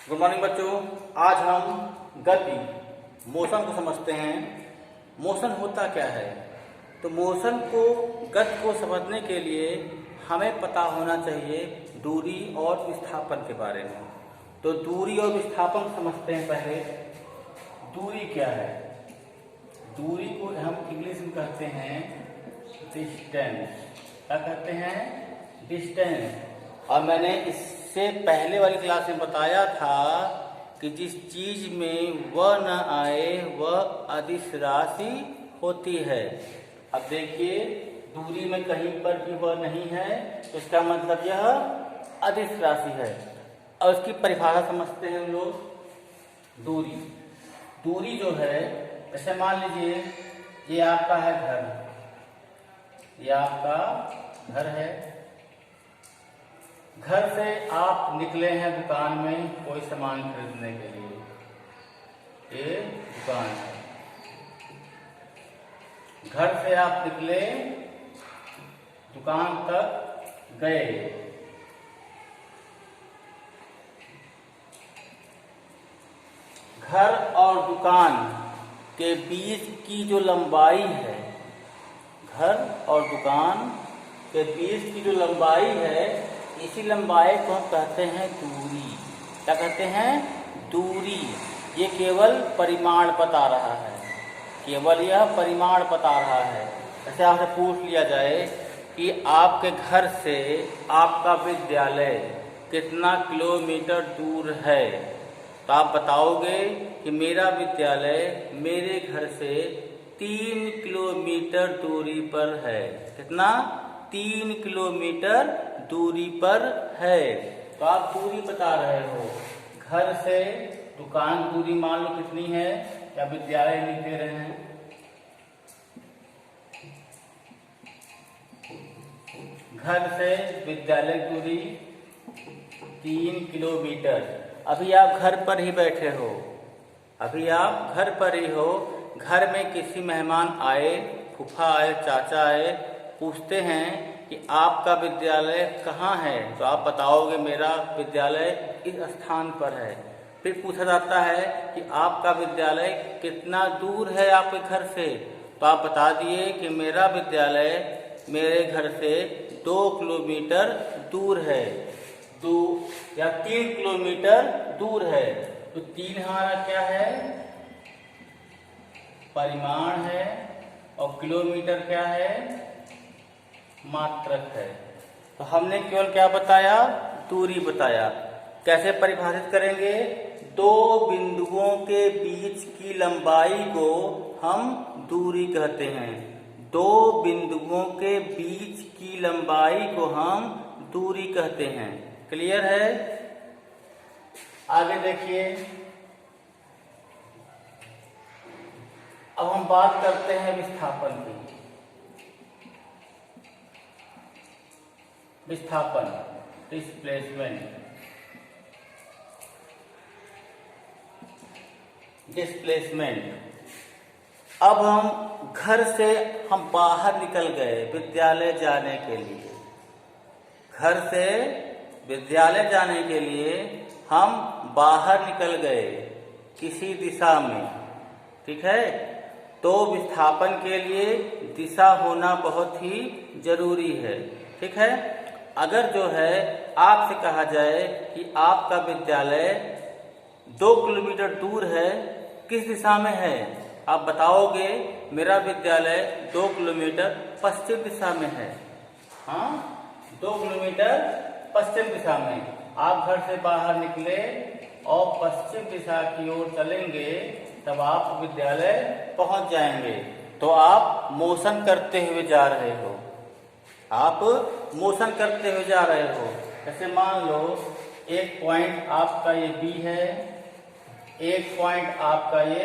Good morning बच्चों। आज हम गति मोशन को समझते हैं। मोशन होता क्या है? तो मोशन को गति को समझने के लिए हमें पता होना चाहिए दूरी और विस्थापन के बारे में। तो दूरी और विस्थापन समझते हैं। पहले दूरी क्या है? दूरी को हम इंग्लिश में कहते हैं डिस्टेंस। क्या कहते हैं? डिस्टेंस। और मैंने इससे पहले वाली क्लास में बताया था कि जिस चीज में वह न आए वह अदिश राशि होती है। अब देखिए, दूरी में कहीं पर भी वह नहीं है तो इसका मतलब यह अदिश राशि है। और उसकी परिभाषा समझते हैं हम लोग। दूरी जो है, ऐसे मान लीजिए ये आपका है घर, ये आपका घर है। घर से आप निकले हैं दुकान में कोई सामान खरीदने के लिए। ये दुकान है। घर से आप निकले, दुकान तक गए। घर और दुकान के बीच की जो लंबाई है, घर और दुकान के बीच की जो लंबाई है, इसी लंबाई को हम कहते हैं दूरी। क्या कहते हैं? दूरी। ये केवल परिमाण बता रहा है, केवल यह परिमाण बता रहा है। जैसे आपसे पूछ लिया जाए कि आपके घर से आपका विद्यालय कितना किलोमीटर दूर है, तो आप बताओगे कि मेरा विद्यालय मेरे घर से 3 किलोमीटर दूरी पर है। कितना? 3 किलोमीटर दूरी पर है। तो आप दूरी बता रहे हो। घर से दुकान दूरी मान लो कितनी है, या विद्यालय लिख दे रहे हैं। घर से विद्यालय दूरी 3 किलोमीटर। अभी आप घर पर ही बैठे हो, अभी आप घर पर ही हो। घर में किसी मेहमान आए, फूफा आए, चाचा आए, पूछते हैं कि आपका विद्यालय कहाँ है, तो आप बताओगे मेरा विद्यालय इस स्थान पर है। फिर पूछा जाता है कि आपका विद्यालय कितना दूर है आपके घर से, तो आप बता दिए कि मेरा विद्यालय मेरे घर से 2 किलोमीटर दूर है। 2 या 3 किलोमीटर दूर है। तो 3 हमारा क्या है? परिमाण है। और किलोमीटर क्या है? मात्रक है। तो हमने केवल क्या बताया? दूरी बताया। कैसे परिभाषित करेंगे? 2 बिंदुओं के बीच की लंबाई को हम दूरी कहते हैं। 2 बिंदुओं के बीच की लंबाई को हम दूरी कहते हैं। क्लियर है? आगे देखिए। अब हम बात करते हैं विस्थापन की। विस्थापन, डिस्प्लेसमेंट। अब हम घर से हम बाहर निकल गए विद्यालय जाने के लिए। घर से विद्यालय जाने के लिए हम बाहर निकल गए किसी दिशा में। ठीक है? तो विस्थापन के लिए दिशा होना बहुत ही जरूरी है। ठीक है? अगर जो है आपसे कहा जाए कि आपका विद्यालय 2 किलोमीटर दूर है, किस दिशा में है, आप बताओगे मेरा विद्यालय 2 किलोमीटर पश्चिम दिशा में है। हाँ, 2 किलोमीटर पश्चिम दिशा में। आप घर से बाहर निकले और पश्चिम दिशा की ओर चलेंगे, तब आप विद्यालय पहुंच जाएंगे। तो आप मोशन करते हुए जा रहे हो। आप मोशन करते हुए जा रहे हो। जैसे मान लो एक पॉइंट आपका ये बी है, एक पॉइंट आपका ये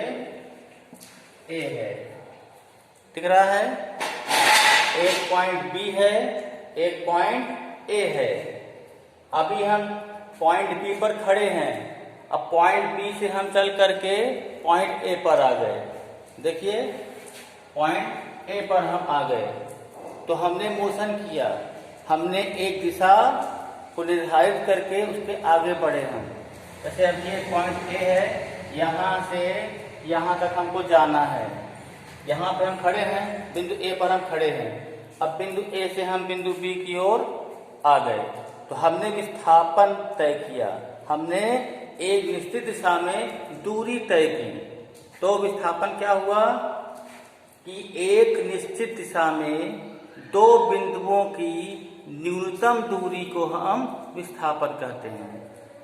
ए है। दिख रहा है? एक पॉइंट बी है, एक पॉइंट ए है। अभी हम पॉइंट बी पर खड़े हैं। अब पॉइंट बी से हम चल करके पॉइंट ए पर आ गए। देखिए, पॉइंट ए पर हम आ गए तो हमने मोशन किया। हमने एक दिशा को निर्धारित करके उसके आगे बढ़े हम। जैसे अब ये पॉइंट ए है, यहाँ से यहाँ तक हमको जाना है। यहाँ पे हम खड़े हैं, बिंदु ए पर हम खड़े हैं। अब बिंदु ए से हम बिंदु बी की ओर आ गए, तो हमने विस्थापन तय किया, हमने एक निश्चित दिशा में दूरी तय की। तो विस्थापन क्या हुआ कि एक निश्चित दिशा में दो बिंदुओं की न्यूनतम दूरी को हम विस्थापन कहते हैं।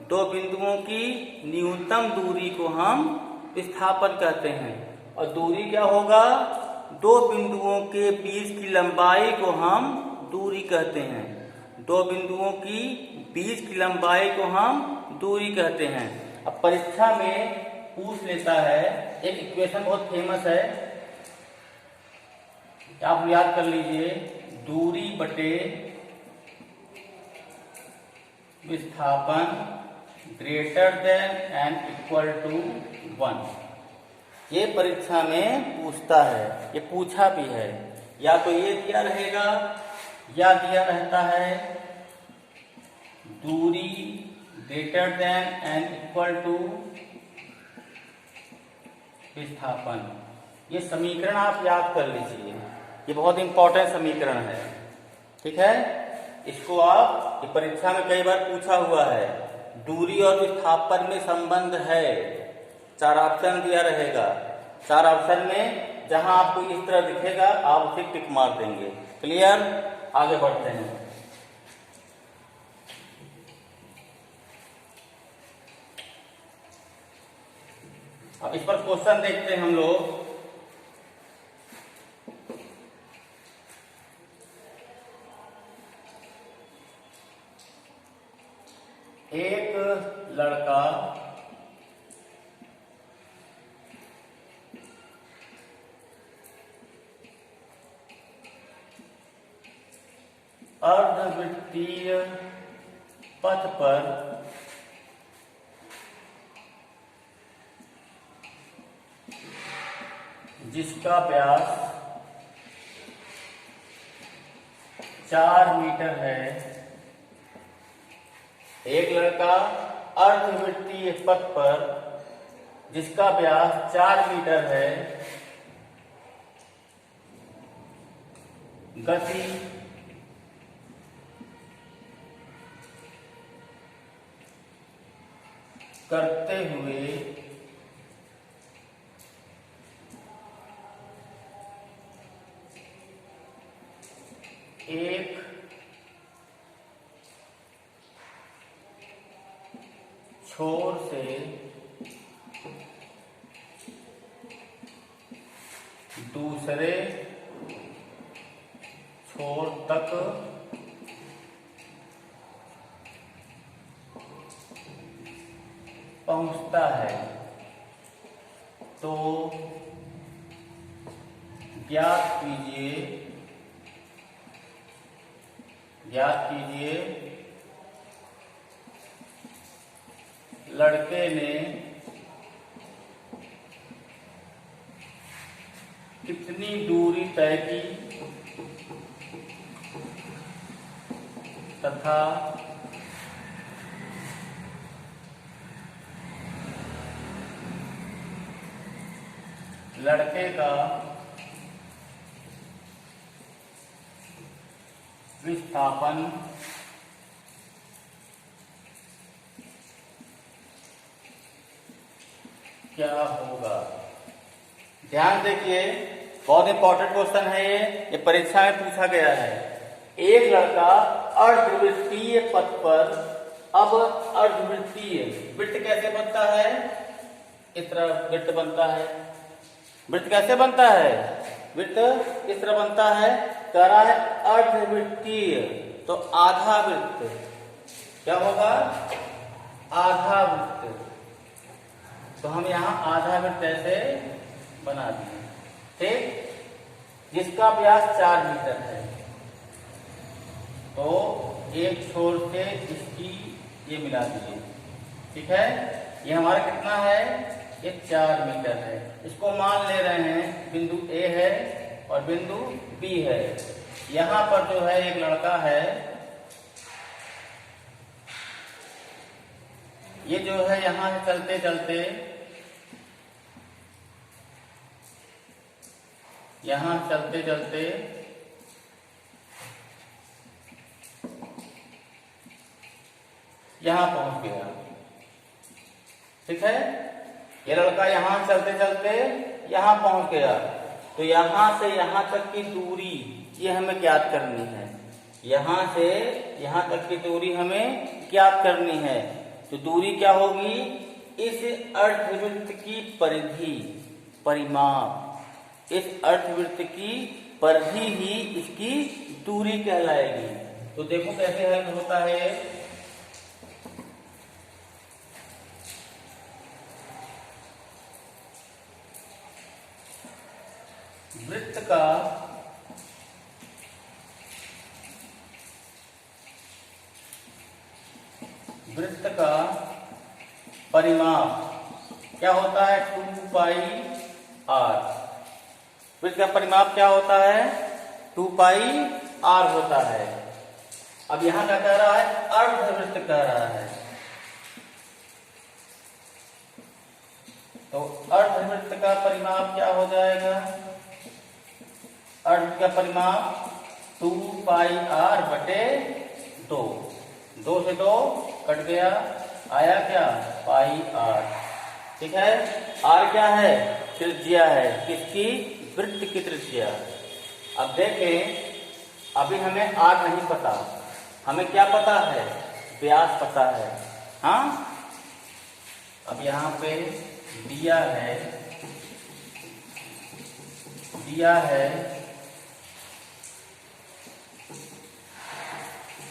दो बिंदुओं की न्यूनतम दूरी को हम विस्थापन कहते हैं। और दूरी क्या होगा? दो बिंदुओं के बीच की लंबाई को हम दूरी कहते हैं। दो बिंदुओं की बीच की लंबाई को हम दूरी कहते हैं। अब परीक्षा में पूछ लेता है, एक इक्वेशन बहुत फेमस है, आप याद कर लीजिए, दूरी बटे विस्थापन greater than and equal to 1। ये परीक्षा में पूछता है, ये पूछा भी है। या तो ये दिया रहेगा या दिया रहता है दूरी greater than and equal to विस्थापन। ये समीकरण आप याद कर लीजिए, ये बहुत इंपॉर्टेंट समीकरण है, ठीक है। इसको आप, ये परीक्षा में कई बार पूछा हुआ है, दूरी और विस्थापन में संबंध है। 4 ऑप्शन दिया रहेगा, 4 ऑप्शन में जहां आपको इस तरह दिखेगा आप उसे टिक मार देंगे। क्लियर? आगे बढ़ते हैं। अब इस पर क्वेश्चन देखते हैं हम लोग। एक लड़का अर्धवृत्तीय पथ पर जिसका व्यास 4 मीटर है, एक लड़का अर्धवृत्तीय पथ पर जिसका व्यास 4 मीटर है, गति करते हुए एक छोर से दूसरे छोर तक पहुंचता है, तो ज्ञात कीजिए लड़के ने कितनी दूरी तय की तथा लड़के का विस्थापन क्या होगा। ध्यान देखिए, बहुत इंपॉर्टेंट क्वेश्चन है ये परीक्षा में पूछा गया है। एक लड़का अर्धवृत्तीय पथ पर, अब अर्धवृत्तीय वृत्त कैसे बनता है? इस तरह वृत्त बनता है। वृत्त कैसे बनता है? वृत्त इस तरह बनता है, कह रहा है अर्धवृत्तीय, तो आधा वृत्त क्या होगा? आधा वृत्त। तो हम यहाँ आधा वृत्त ऐसे बना दिए, ठीक, जिसका व्यास 4 मीटर है। तो एक छोर से इसकी ये मिला दीजिए, ठीक है। ये हमारा कितना है? ये 4 मीटर है। इसको मान ले रहे हैं बिंदु ए है और बिंदु बी है। यहाँ पर जो है एक लड़का है, ये जो है यहाँ से चलते चलते यहाँ चलते चलते यहाँ पहुंच गया। ठीक है, ये लड़का यहाँ चलते चलते यहाँ पहुंच गया। तो यहाँ से यहाँ तक की दूरी ये हमें ज्ञात करनी है। यहाँ से यहाँ तक की दूरी हमें ज्ञात करनी है। तो दूरी क्या होगी? इस अर्धवृत्त की परिधि, परिमाप, इस अर्धवृत्त की परिधि ही इसकी दूरी कहलाएगी। तो देखो कैसे हल होता है। वृत्त का परिमाप क्या होता है? 2 पाई r। वृत्त का परिमाप क्या होता है? 2 पाई r होता है। अब यहां क्या कह रहा है? अर्धवृत्त कह रहा है। तो अर्धवृत्त का परिमाप क्या हो जाएगा? अर्ध का परिमाप 2 पाई r बटे 2। 2 से 2 कट गया, आया क्या? पाई r। ठीक है, r क्या है? त्रिज्या है। किसकी? वृत्त की त्रिज्या। अब देखें, अभी हमें r नहीं पता, हमें क्या पता है? व्यास पता है। हाँ, अब यहाँ पे दिया है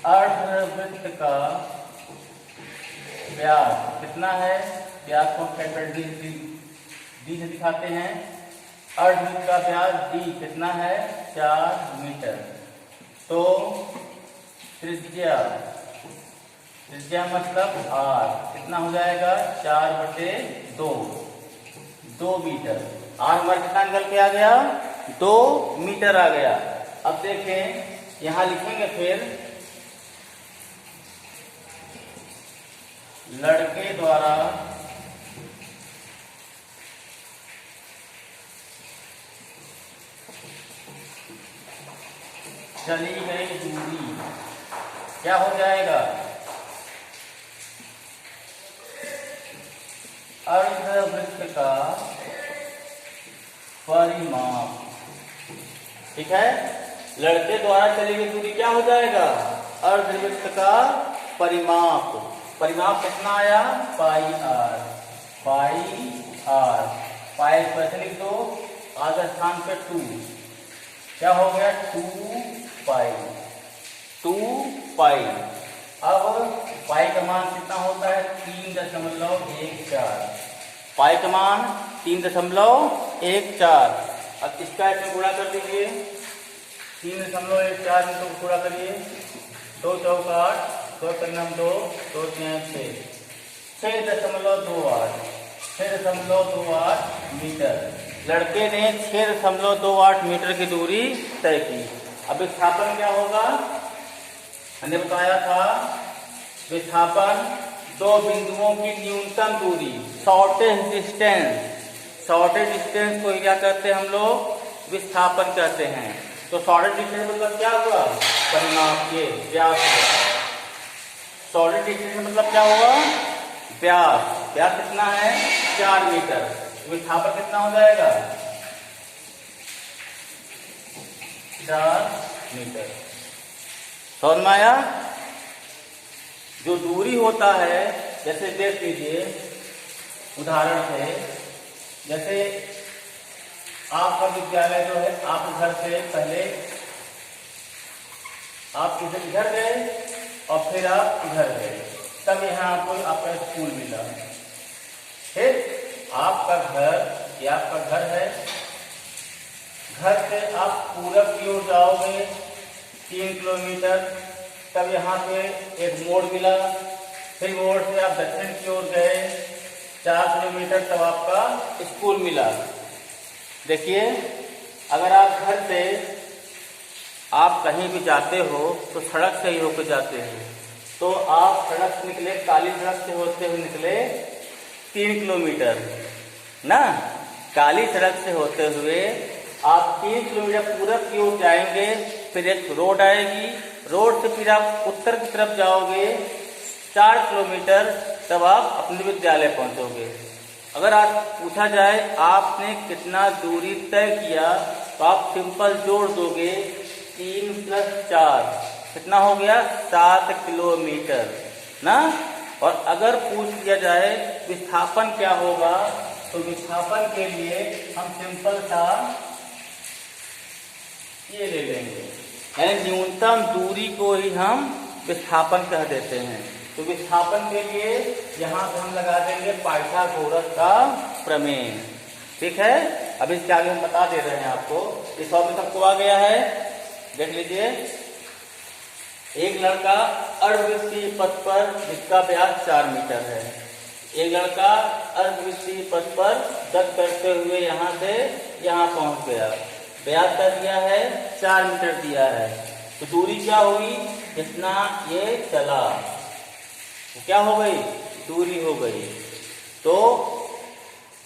अर्धवृत्त का व्यास कितना है? व्यास को कैपिटल डी से दिखाते हैं। अर्धवृत्त का व्यास d कितना है? 4 मीटर। तो त्रिज्या मतलब r कितना हो जाएगा? 4 बटे 2 मीटर। r हमारा कितना निकल के आ गया? 2 मीटर आ गया। अब देखें, यहां लिखेंगे फिर लड़के द्वारा चली गई दूरी क्या हो जाएगा? अर्धवृत्त का परिमाप। ठीक है, लड़के द्वारा चली गई दूरी क्या हो जाएगा? अर्धवृत्त का परिमाप। परिमाप कितना आया? पाई r। पाई पर लिख दो, आधा स्थान पे 2 क्या हो गया? 2 पाई। अब पाई का मान कितना होता है? 3.14। पाई का मान 3.14। अब इसका इसमें गुणा कर दीजिए। 3.14 में तो गुणा करिए। 2 चौका 8, 2 परिणाम 2, 2 6, 6.28 मीटर। लड़के ने 6.28 मीटर की दूरी तय की। अब विस्थापन क्या होगा? हमने बताया था, विस्थापन 2 बिंदुओं की न्यूनतम दूरी, शॉर्टेज डिस्टेंस को क्या कहते हैं हम लोग? विस्थापन कहते हैं। तो शॉर्टेज डिस्टेंस मतलब क्या हुआ? परिमाप के व्यास हुआ। शॉर्टेज डिस्टेंस मतलब क्या हुआ? व्यास। व्यास कितना है? 4 मीटर। विस्थापन कितना हो जाएगा? 4 मीटर। समझ में आया? जो दूरी होता है, जैसे देख लीजिए उदाहरण से, जैसे आपका विद्यालय जो है, आप घर से पहले आप किसी घर गए और फिर आप घर गए, तब यहाँ आपको आपका स्कूल मिला। फिर आपका घर है, घर से आप पूरब की ओर जाओगे 3 किलोमीटर, तब यहाँ पे एक मोड़ मिला। फिर मोड़ से आप दक्षिण की ओर गए 4 किलोमीटर, तब आपका स्कूल मिला। देखिए, अगर आप घर से आप कहीं भी जाते हो तो सड़क से ही होकर जाते हैं। तो आप सड़क से निकले, काली सड़क से होते हुए निकले 3 किलोमीटर ना। काली सड़क से होते हुए आप 3 किलोमीटर पूरब की ओर जाएंगे, फिर एक रोड आएगी, रोड से फिर आप उत्तर की तरफ जाओगे 4 किलोमीटर, तब आप अपने विद्यालय पहुंचोगे। अगर आज पूछा जाए आपने कितना दूरी तय किया, तो आप सिंपल जोड़ दोगे 3 + 4, कितना हो गया 7 किलोमीटर ना। और अगर पूछ लिया जाए विस्थापन क्या होगा, तो विस्थापन के लिए हम सिंपल सा ये ले लेंगे, यानी न्यूनतम दूरी को ही हम विस्थापन कह देते हैं। तो विस्थापन के लिए यहाँ पे हम लगा देंगे पाइथागोरस का प्रमेय। ठीक है, अभी इसके आगे हम बता दे रहे हैं आपको। इस और में सबको आ गया है, देख लीजिए। एक लड़का अर्धवृत्तीय पथ पर जिसका व्यास 4 मीटर है, एक लड़का अर्धवृत्तीय पथ पर गति करते हुए यहाँ से यहाँ पहुंच गया, व्यास का दिया है 4 मीटर दिया है, तो दूरी क्या हुई, जितना ये चला तो क्या हो गई, दूरी हो गई। तो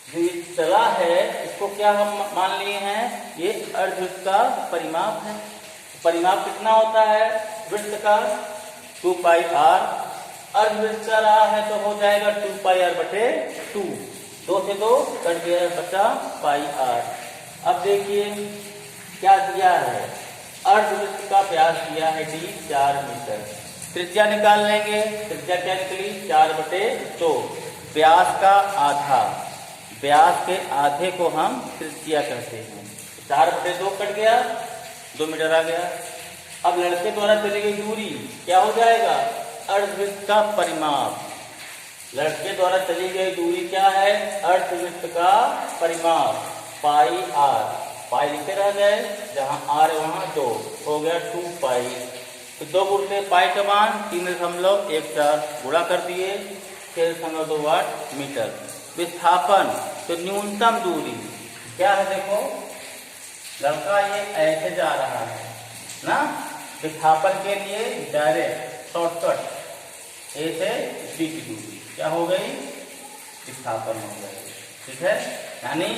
जो चला है इसको क्या हम मान लिए हैं, ये अर्धवृत्त का परिमाप है। परिमाप कितना होता है वृत्त का, 2πr। अर्धवृत्त का रहा है तो हो जाएगा 2πr/2, 2 से 2 कट गया, बचा πr। अब देखिए क्या दिया है, अर्धवृत्त का व्यास दिया है d 4 मीटर। त्रिज्या निकाल लेंगे, त्रिज्या क्या निकली 4/2, व्यास का आधा, व्यास के आधे को हम त्रिज्या कहते हैं। 4/2 कट गया, 2 मीटर आ गया। अब लड़के द्वारा चली गई दूरी क्या हो जाएगा, अर्धवृत्त का परिमाप। लड़के द्वारा चली गई दूरी क्या है, अर्धवृत्त का परिमाप, πr। पाई लिखे रह गए, जहां r है वहां 2 हो गया 2π। तो 2 गुणते पाई का मान 3.14 गुणा कर दिए 6.2 वाट मीटर। विस्थापन, तो न्यूनतम दूरी क्या है, देखो लड़का ये ऐसे जा रहा है ना, विस्थापन के लिए डायरेक्ट शॉर्टकट ए से बी की दूरी क्या हो गई, विस्थापन हो गई। ठीक है, यानी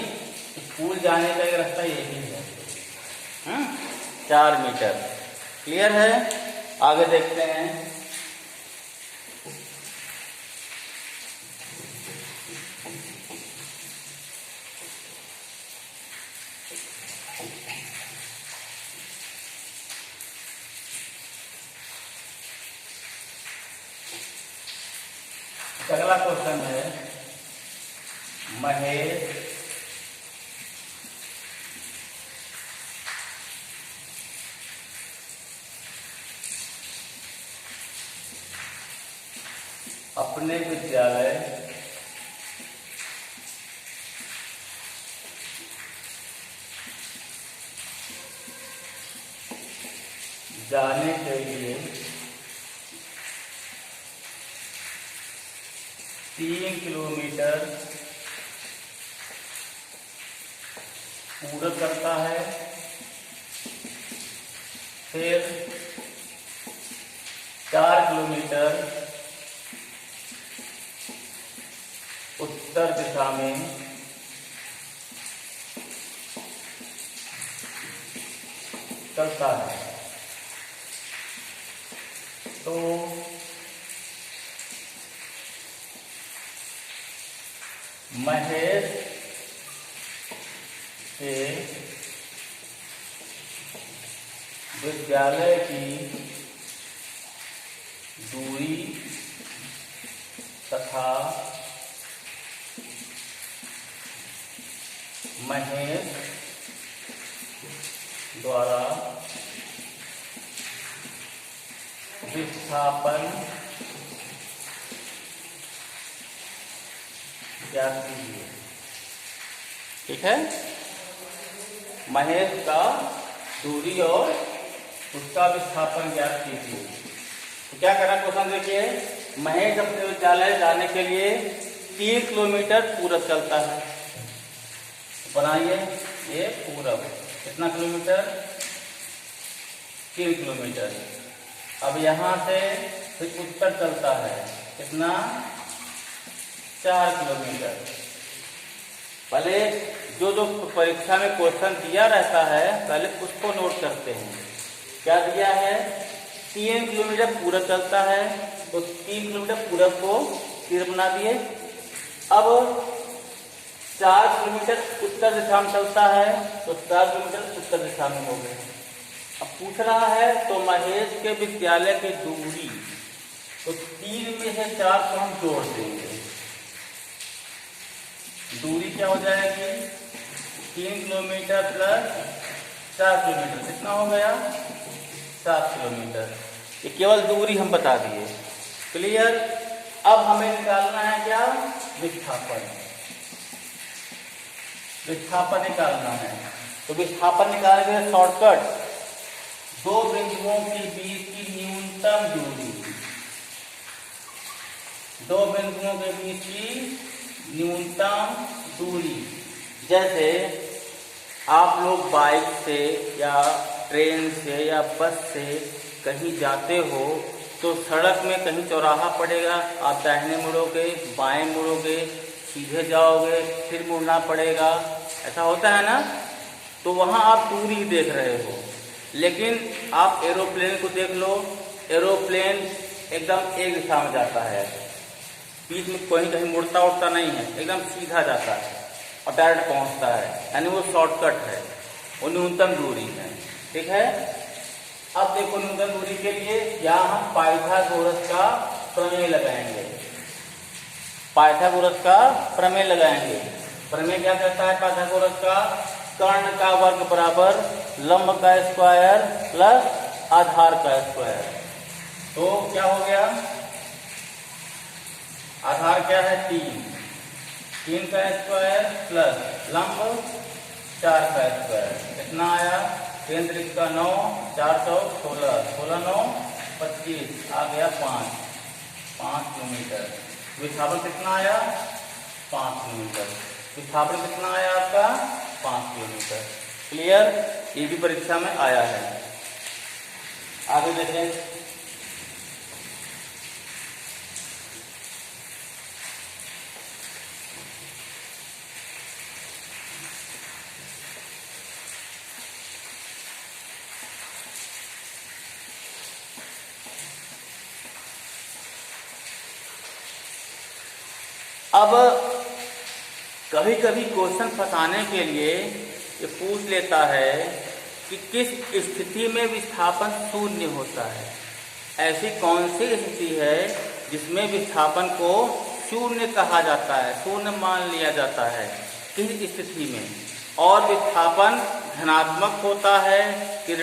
स्कूल जाने का एक रास्ता यही है, 4 मीटर। क्लियर है, आगे देखते हैं। अगला क्वेश्चन है, महेश अपने विद्यालय जाने के लिए 3 किलोमीटर पूरब करता है, फिर 4 किलोमीटर उत्तर दिशा में चलता है। तो महेश के विद्यालय की दूरी तथा महेश द्वारा विस्थापन ज्ञात कीजिए। ठीक है, महेश का दूरी और उसका विस्थापन ज्ञात कीजिए। तो क्या करना, क्वेश्चन देखिए, महेश अपने विद्यालय जाने के लिए 3 किलोमीटर पूरब चलता है। बनाइए, ये पूरब कितना किलोमीटर, 3 किलोमीटर। अब यहाँ से फिर उत्तर चलता है कितना, 4 किलोमीटर। पहले जो जो परीक्षा में क्वेश्चन दिया रहता है पहले उसको नोट करते हैं। क्या दिया है, 3 किलोमीटर पूरब चलता है, तो 3 किलोमीटर पूरब को तीर बना दिए। अब 4 किलोमीटर उत्तर दिशा में चलता है, तो 4 किलोमीटर उत्तर दिशा में हो गए। अब पूछ रहा है तो महेश के विद्यालय की दूरी, तो 3 में से 4 को हम जोड़ देंगे। दूरी क्या हो जाएगी, 3 किलोमीटर प्लस 4 किलोमीटर, कितना हो गया, 7 किलोमीटर। ये केवल दूरी हम बता दिए। क्लियर। अब हमें निकालना है क्या, विस्थापन। विस्थापन निकालना है, तो विस्थापन निकालने के लिए शॉर्टकट, 2 बिंदुओं के बीच की न्यूनतम दूरी, 2 बिंदुओं के बीच की न्यूनतम दूरी। जैसे आप लोग बाइक से या ट्रेन से या बस से कहीं जाते हो, तो सड़क में कहीं चौराहा पड़ेगा, आप दाहिने मुड़ोगे, बाएं मुड़ोगे, सीधे जाओगे, फिर मुड़ना पड़ेगा, ऐसा होता है ना। तो वहाँ आप दूरी देख रहे हो। लेकिन आप एरोप्लेन को देख लो, एरोप्लेन एकदम एक दिशा में जाता है, बीच में कहीं कहीं मुड़ता उड़ता नहीं है, एकदम सीधा जाता है और डायरेक्ट पहुंचता है, यानी वो शॉर्टकट है, वो न्यूनतम दूरी है। ठीक है। अब देखो न्यूनतम दूरी के लिए यहाँ हम पाइथागोरस का प्रमेय लगाएंगे। पाइथागोरस का प्रमेय लगाएंगे। प्रमेय क्या कहता है पाइथागोरस का, कर्ण का वर्ग बराबर लंब का स्क्वायर प्लस आधार का स्क्वायर। तो क्या हो गया, आधार क्या है 3 का स्क्वायर प्लस लंब 4 का स्क्वायर, कितना आया, केंद्र का 9, 4 चौक 16, 16 9 25, आ गया 5 किलोमीटर। विस्थापन कितना आया, 5 किलोमीटर। विस्थापन कितना आया आपका, 5 किलोमीटर। क्लियर। ये भी परीक्षा में आया है। आगे देखें, अब कभी कभी क्वेश्चन फंसाने के लिए ये पूछ लेता है कि किस स्थिति में विस्थापन शून्य होता है। ऐसी कौन सी स्थिति है जिसमें विस्थापन को शून्य कहा जाता है, शून्य मान लिया जाता है, किस स्थिति में, और विस्थापन धनात्मक होता है कि